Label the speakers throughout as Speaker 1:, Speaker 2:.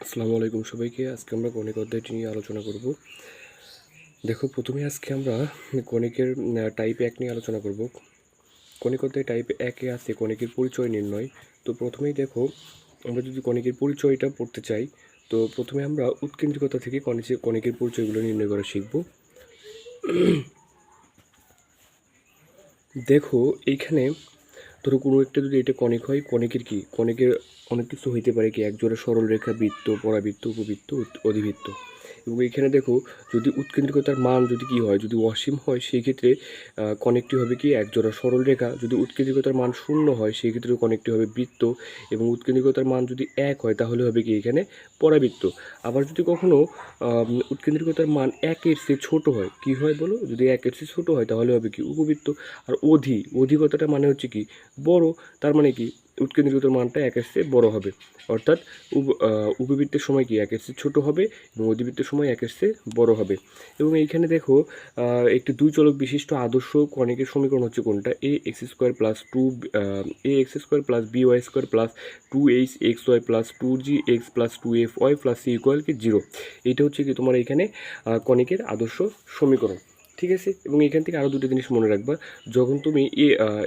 Speaker 1: আসসালামু আলাইকুম সবাইকে। আজকে আমরা গণিত অধ্যায়টি নিয়ে আলোচনা করব। দেখো, প্রথমে আজকে আমরা গণিতের টাইপ 1 নিয়ে আলোচনা করব। গণিত অধ্যায় টাইপ 1-এ আছে গণিতের পরিচয় নির্ণয়। তো প্রথমেই দেখো, আমরা যদি গণিতের পরিচয়টা পড়তে চাই, তো প্রথমে আমরা উৎকেন্দ্রিকতা থেকে গণিতের পরিচয়গুলো নির্ণয় করা শিখব। দেখো, এইখানে ধরো কোনো একটা যদি এটা কণিক হয়, কণিকের কি কণিকের অনেক কিছু হইতে পারে, কি একজোড়া সরল রেখা, বৃত্ত, পরাবৃত্ত, উপবৃত্ত, অধিবৃত্ত। এবং এখানে দেখো, যদি উৎকেন্দ্রিকতার মান যদি কি হয়, যদি অসীম হয়, সেই ক্ষেত্রে কণিকটি হবে কি একজোড়া সরল রেখা। যদি উৎকেন্দ্রিকতার মান 0 হয়, সেই ক্ষেত্রে কণিকটি হবে বৃত্ত। এবং উৎকেন্দ্রিকতার মান যদি 1 হয়, তাহলে হবে কি এখানে পরাবৃত্ত। আবার যদি কখনো উৎকেন্দ্রিকতার মান 1-এর চেয়ে ছোট হয়, কি হয় বলো? যদি 1-এর চেয়ে ছোট হয়, তাহলে হবে কি উপবৃত্ত। আর অধিকতাটা মানে হচ্ছে কি বড়। তার মানে কি উৎকেন্দ্রিকতার মানটা 1-এর চেয়ে বড় হবে, অর্থাৎ উপবৃত্তের সময় কি 1-এর চেয়ে ছোট হবে এবং অধিবৃত্তের সময় 1-এর চেয়ে বড় হবে। এবং এইখানে দেখো, একটি দুই চলক বিশিষ্ট আদর্শ কণিকের সমীকরণ হচ্ছে কোনটা? A X square plus B Y square plus 2h X Y plus 2g X plus 2f Y plus C equal কি 0। এইটা হচ্ছে কি তোমার এখানে কণিকের আদর্শ সমীকরণ। ঠিক আছে। এবং এখান থেকে আরও দুটো জিনিস মনে রাখবা। যখন তুমি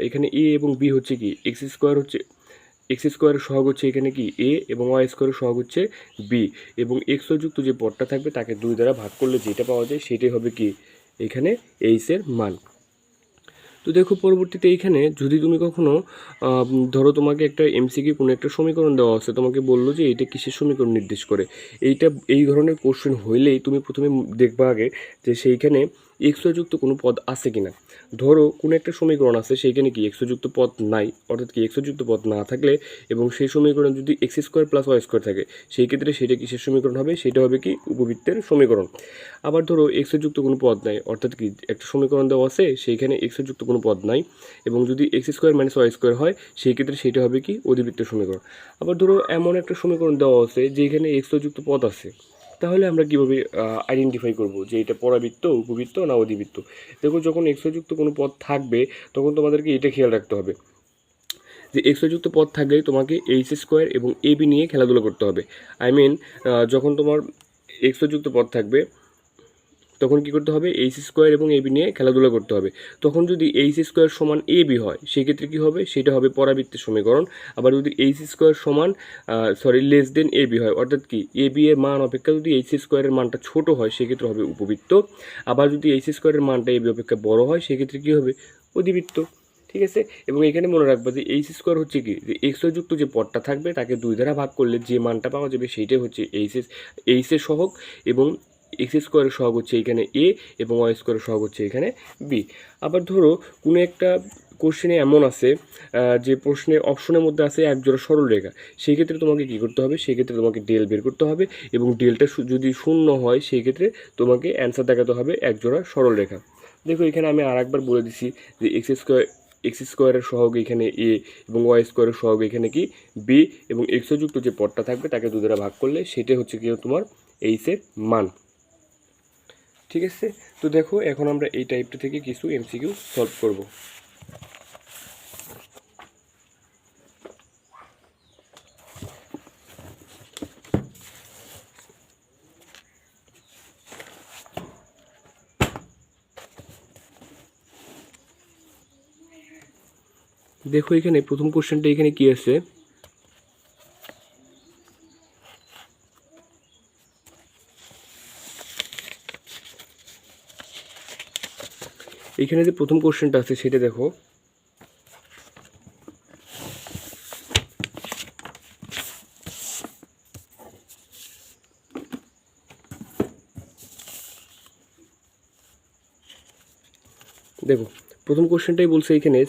Speaker 1: এখানে এ এবং বি হচ্ছে কি এক্স স্কোয়ারের সহগ হচ্ছে এখানে কি এ, এবং ওয়াই স্কোয়ারের সহগ হচ্ছে বি, এবং এক্স যুক্ত যে পদটা থাকবে তাকে 2 দ্বারা ভাগ করলে যেটা পাওয়া যায় সেটাই হবে কি এখানে এইচের মান। তো দেখো, পরবর্তীতে এইখানে যদি তুমি কখনো ধরো তোমাকে একটা এমসিকিউ কোনো একটা সমীকরণ দেওয়া আছে, তোমাকে বললো যে এইটা কিসের সমীকরণ নির্দেশ করে, এই ধরনের কোশ্চেন হইলেই তুমি প্রথমে দেখবা আগে যে সেইখানে এক্সযুক্ত কোনো পদ আছে কিনা। ধরো কোনো একটা সমীকরণ আছে, সেইখানে কি এক্সযুক্ত পদ নাই, অর্থাৎ কি এক্সযুক্ত পদ না থাকলে এবং সেই সমীকরণ যদি x square plus y square থাকে, সেই ক্ষেত্রে সেটা কিসের সমীকরণ হবে? সেটা হবে কি উপবৃত্তের সমীকরণ। আবার ধরো এক্সযুক্ত কোনো পদ নাই, অর্থাৎ কি একটা সমীকরণ দেওয়া আছে, সেইখানে এক্সযুক্ত কোনো পদ নাই এবং যদি x square minus y square হয়, সেই ক্ষেত্রে সেটা হবে কি অধিবৃত্তের সমীকরণ। আবার ধরো এমন একটা সমীকরণ দেওয়া আছে যেখানে এক্সযুক্ত পদ আছে, তাহলে আমরা কীভাবে আইডেন্টিফাই করব যে এটা পরাবৃত্ত, উপবৃত্ত না অধিবৃত্ত? দেখো, যখন এক্সযুক্ত কোনো পদ থাকবে তখন তোমাদেরকে এটা খেয়াল রাখতে হবে যে এক্সযুক্ত পদ থাকলে তোমাকে এইচ স্কোয়ার এবং এ বি নিয়ে খেলাধুলা করতে হবে। যখন তোমার এক্সযুক্ত পদ থাকবে তখন কী করতে হবে? এইচ স্কোয়ার এবং এ বি নিয়ে খেলাধুলা করতে হবে। তখন যদি এইচ স্কোয়ার সমান এ বি হয়, সেক্ষেত্রে কী হবে? সেটা হবে পরাবৃত্তের সমীকরণ। আবার যদি এইচ স্কোয়ার সমান লেস দেন এ বি হয়, অর্থাৎ কি এ বি এর মান অপেক্ষা যদি এইচ স্কোয়ারের মানটা ছোট হয়, সেক্ষেত্রে হবে উপবৃত্ত। আবার যদি এইচ স্কোয়ারের মানটা এ বি অপেক্ষা বড় হয়, সেক্ষেত্রে কী হবে? অধিবৃত্ত। ঠিক আছে। এবং এখানে মনে রাখবা যে এইচ স্কোয়ার হচ্ছে কি যে এক্সযুক্ত যে পদটা থাকবে তাকে 2 দ্বারা ভাগ করলে যে মানটা পাওয়া যাবে সেইটাই হচ্ছে এইচের সহগ, এবং এক্স স্কোয়ারের সহগ হচ্ছে এখানে এ এবং ওয়াই স্কোয়ারের সহগ হচ্ছে এখানে বি। আবার ধরো কোনো একটা কোশ্চেনে এমন আছে যে প্রশ্নে অপশনের মধ্যে আছে একজোড়া সরল রেখা, সেই ক্ষেত্রে তোমাকে কী করতে হবে? সেই ক্ষেত্রে তোমাকে ডেল বের করতে হবে, এবং ডেলটা যদি 0 হয় সেই ক্ষেত্রে তোমাকে অ্যান্সার দেখাতে হবে একজোড়া সরল রেখা। দেখো, এখানে আমি আর একবার বলে দিচ্ছি যে এক্স স্কোয়ারের সহগ এখানে এ এবং ওয়াই স্কোয়ারের সহগ এখানে কি বি, এবং এক্সযুক্ত যে পদটা থাকবে তাকে 2 দ্বারা ভাগ করলে সেটাই হচ্ছে কি তোমার এইচের মান। ঠিক আছে। তো দেখো, এখন আমরা এই টাইপটা থেকে কিছু এমসিকিউ সলভ করব। দেখো, এখানে প্রথম কোশ্চেনটা এখানে কি আছে? এখানে যে প্রথম কোশ্চেনটা আছে সেটা দেখো, দেখো প্রথম কোশ্চেনটাই বলছে এখানে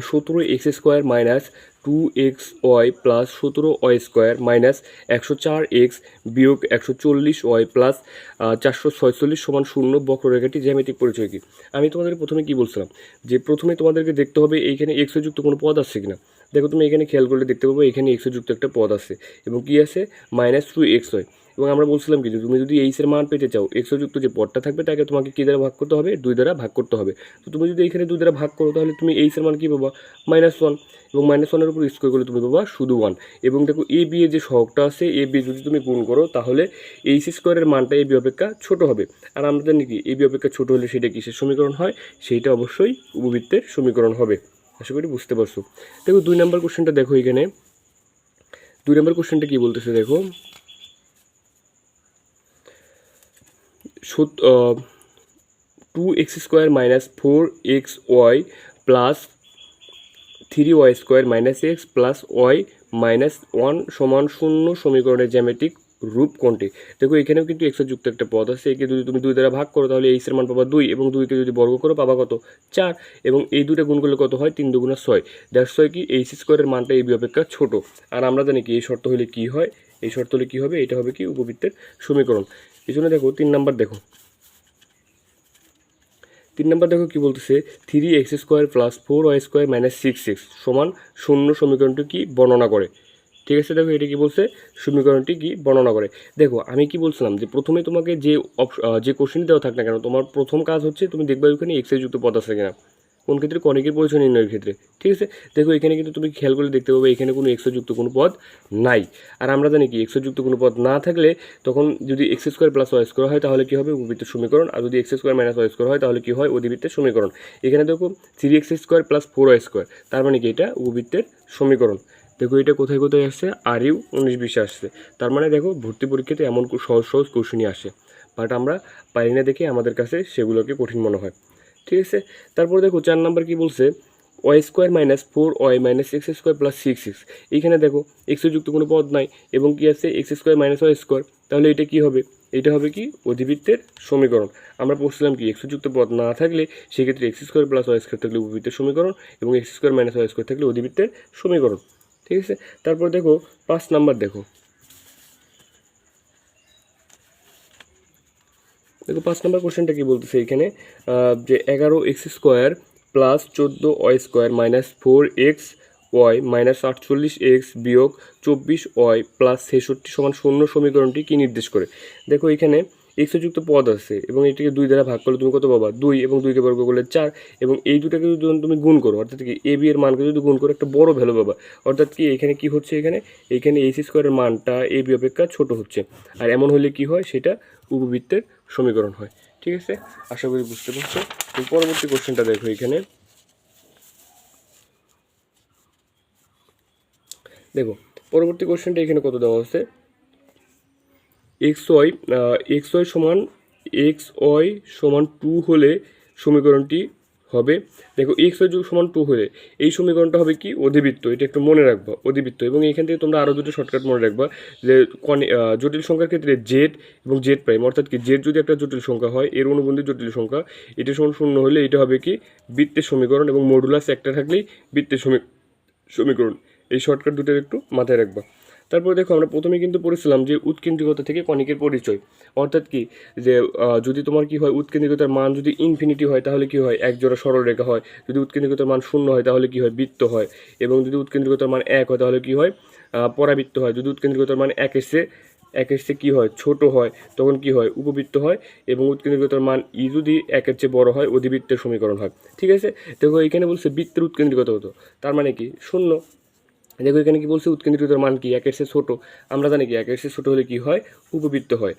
Speaker 1: 17x² minus 2xy plus 17y square minus 104x বিয়োগ 140y প্লাস 446 সমান 0 বক্ররেখাটি জ্যামিতিক পরিচয় কি? আমি তোমাদের প্রথমে কি বলছিলাম যে প্রথমে তোমাদেরকে দেখতে হবে এইখানে এক্সযুক্ত কোনো পদ আছে কিনা। দেখো, তুমি এখানে খেয়াল করলে দেখতে পাবো এখানে এক্সযুক্ত একটা পদ আছে এবং কি আছে? -2xy। এবং আমরা বলছিলাম কি যে তুমি যদি এইচের মান পেতে চাও এক্সযুক্ত যে পদটা থাকবে তাকে তোমাকে কী দ্বারা ভাগ করতে হবে, 2 দ্বারা ভাগ করতে হবে। তো তুমি যদি এখানে 2 দ্বারা ভাগ করো তাহলে তুমি এইচের মান কী পাবা, -1, এবং -1-এর উপর স্কোয়ার করলে তুমি পাবা শুধু 1। এবং দেখো এ বি এর যে সহগটা আছে এ বি যদি তুমি গুণ করো তাহলে এইচ স্কোয়ারের মানটা এ বি অপেক্ষা ছোট হবে। আর আমরা জানি কি এ বি অপেক্ষা ছোট হলে সেটা কিসের সমীকরণ হয়, সেইটা অবশ্যই উপবৃত্তের সমীকরণ হবে। আশা করি বুঝতে পারছো। দেখো 2 নম্বর কোশ্চেনটা দেখো, এখানে 2 নম্বর কোশ্চেনটা কী বলতেছে দেখো, 2x² - 4xy plus 3y² - x plus y -1 সমান 0 সমীকরণের জ্যামিতিক রূপ কোনটি। দেখো এখানেও কিন্তু এক্সের যুক্ত একটা পদ আছে, একে যদি তুমি 2 দ্বারা ভাগ করো তাহলে এইচের মান পাবা 2, এবং 2কে যদি বর্গ করো পাবা কত, 4, এবং এই দুটো গুণ করলে কত হয়, 3 × 2 = 6। দ্যাটস ওয়াই কি এইচ স্কোয়ারের মানটা এই বি অপেক্ষা ছোট। আর আমরা জানি কি এই শর্ত হলে কি হয়, এই শর্ত হলে কি হবে, এটা হবে কি উপবৃত্তের সমীকরণ। এই জন্য দেখো 3 নাম্বার দেখো, 3 নাম্বার দেখো কি বলতেছে, 3x² + 4y² - 6x সমান 0 সমীকরণটি কি বর্ণনা করে। ঠিক আছে, দেখো এটা কি বলছে, সমীকরণটি কি বর্ণনা করে। দেখো আমি কি বলছিলাম যে প্রথমে তোমাকে যে কোশ্চেন দেওয়া থাক না কেন, তোমার প্রথম কাজ হচ্ছে তুমি দেখবে ওখানে এক্সের যুক্ত পদ আছে কিনা, কোন ক্ষেত্রে, কণিকের পরিচয় নির্ণয়ের ক্ষেত্রে। ঠিক আছে, দেখো এখানে কিন্তু তুমি খেয়াল করে দেখতে পাবে এখানে কোনো এক্সের যুক্ত কোনো পদ নাই। আর আমরা জানি কি এক্সের যুক্ত কোনো পদ না থাকলে তখন যদি x² + y² হয় তাহলে কি হবে, উপবৃত্তের সমীকরণ। আর যদি x² - y² হয় তাহলে কি হয়, অধিবৃত্তের সমীকরণ। এখানে দেখো 3x² + 4y², তার মানে কি এটা উপবৃত্তের সমীকরণ। দেখো এটা কোথায় কোথায় আসছে, RU 19-20 আসছে। তার মানে দেখো ভর্তি পরীক্ষাতে এমন সহজ সহজ কোশ্চেনই আসে, বাট আমরা পারি না দেখে আমাদের কাছে সেগুলোকে কঠিন মনে হয়। ঠিক আছে, তারপর দেখো 4 নাম্বার কি বলছে, y² - 4y - x² + 6x। এইখানে দেখো এক্সের যুক্ত কোনো পদ নাই এবং কি আছে x² - y², তাহলে এটা কি হবে, এটা হবে কি অধিবৃত্তের সমীকরণ। আমরা বলছিলাম কি এক্সের যুক্ত পদ না থাকলে সেক্ষেত্রে x² + y² থাকলে উপবৃত্তের সমীকরণ, এবং x² - y² থাকলে অধিবৃত্তের সমীকরণ। ঠিক আছে, তারপর দেখো 5 নাম্বার দেখো, দেখো 5 নম্বর কোশ্চেনটা কি বলতেছে এখানে, যে 11x² + 14y² - 4xy - 48x - 24y + 66 = 0 সমীকরণটি কি নির্দেশ করে। দেখো এখানে এক্সের যুক্ত পদ আছে এবং এটিকে 2 দ্বারা ভাগ করলে তুমি কত পাবা, 2, এবং 2কে বর্গ করলে 4, এবং এই দুটাকে যদি তুমি গুণ করো, অর্থাৎ কি এ বি এর মানকে যদি গুণ করো একটা বড় ভ্যালু পাবা। অর্থাৎ কি এখানে কি হচ্ছে, এখানে এইচ স্কোয়ারের মানটা এ বি অপেক্ষা ছোট হচ্ছে। আর এমন হলে কি হয়, সেটা উপবৃত্তের সমীকরণ হয়। ঠিক আছে, আশা করি বুঝতে পারছো। পরবর্তী কোশ্চেনটা দেখো, এখানে দেখো পরবর্তী কোশ্চেনটা এখানে কত দেওয়া আছে, xy সমান 2 হলে সমীকরণটি হবে। দেখো xy সমান 2 হলে এই সমীকরণটা হবে কি অধিবৃত্ত, এটা একটু মনে রাখবা, অধিবৃত্ত। এবং এখান থেকে তোমরা আরও দুটো শর্টকাট মনে রাখবা, যে জটিল সংখ্যার ক্ষেত্রে জেড এবং জেড প্রাইম, অর্থাৎ কি জেড যদি একটা জটিল সংখ্যা হয়, এর অনুবন্ধী জটিল সংখ্যা এটা সমান 0 হলে এটা হবে কি বৃত্তের সমীকরণ, এবং মডুলাস একটা থাকলেই বৃত্তের সমীকরণ। এই শর্টকাট দুটো একটু মাথায় রাখবা। তারপর দেখো আমরা প্রথমে কিন্তু পড়েছিলাম যে উৎকেন্দ্রিকতা থেকে কণিকের পরিচয়, অর্থাৎ কি যে যদি তোমার কি হয়, উৎকেন্দ্রিকতার মান যদি ইনফিনিটি হয় তাহলে কি হয়, এক জোড়া সরল রেখা হয়। যদি উৎকেন্দ্রিকতার মান 0 হয় তাহলে কি হয়, বৃত্ত হয়। এবং যদি উৎকেন্দ্রিকতার মান 1 হয় তাহলে কি হয়, পরাবৃত্ত হয়। যদি উৎকেন্দ্রিকতার মান একের চেয়ে কী হয়, ছোট হয়, তখন কি হয়, উপবৃত্ত হয়। এবং উৎকেন্দ্রিকতার মান যদি 1-এর চেয়ে বড় হয়, অধিবৃত্তের সমীকরণ হয়। ঠিক আছে, দেখো এখানে বলছে বৃত্তের উৎকেন্দ্রিকতা হতো, তার মানে কি 0। দেখো এখানে কি বলছে, উৎকেন্দ্রিকতার মান কি 1-এর চেয়ে ছোট। আমরা জানি কি 1-এর চেয়ে ছোট হলে কি হয়, উপবৃত্ত হয়।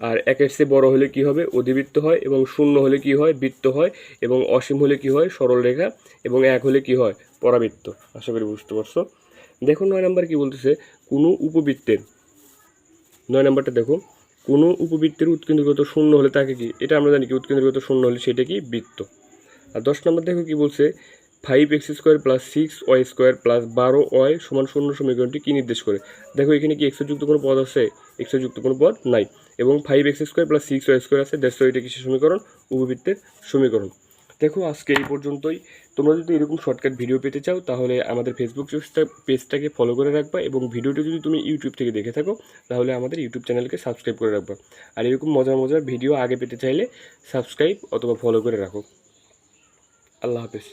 Speaker 1: আর 1-এর চেয়ে বড় হলে কি হবে, অধিবৃত্ত হয়। এবং 0 হলে কি হয়, বৃত্ত হয়। এবং অসীম হলে কি হয়, সরল রেখা। এবং 1 হলে কি হয়, পরাবৃত্ত। আশা করি বুঝতে পারছো। দেখো 9 নাম্বার কি বলতেছে, কোনো উপবৃত্তের, 9 নাম্বারটা দেখো, কোনো উপবৃত্তের উৎকেন্দ্রিকতা 0 হলে তাকে কি, এটা আমরা জানি কি উৎকেন্দ্রিকতা 0 হলে সেটা কি বৃত্ত। আর 10 নম্বর দেখো কি বলছে, 5x² + 6y² + 12y = 0 সমীকরণটি কী নির্দেশ করে। দেখো এখানে কি এক্সের যুক্ত কোনো পদ আছে, এক্সের যুক্ত কোনো পদ নাই, এবং 5x² + 6y² আছে, দ্যাটস ওয়াই এটা কিসের সমীকরণ, উপবৃত্তের সমীকরণ। দেখো আজকে এই পর্যন্তই। তোমরা যদি এরকম শর্টকাট ভিডিও পেতে চাও তাহলে আমাদের ফেসবুক পেজটাকে ফলো করে রাখবা, এবং ভিডিওটি যদি তুমি ইউটিউব থেকে দেখে থাকো তাহলে আমাদের ইউটিউব চ্যানেলকে সাবস্ক্রাইব করে রাখবা। আর এরকম মজার মজার ভিডিও আগে পেতে চাইলে সাবস্ক্রাইব অথবা ফলো করে রাখো। আল্লাহ হাফেজ।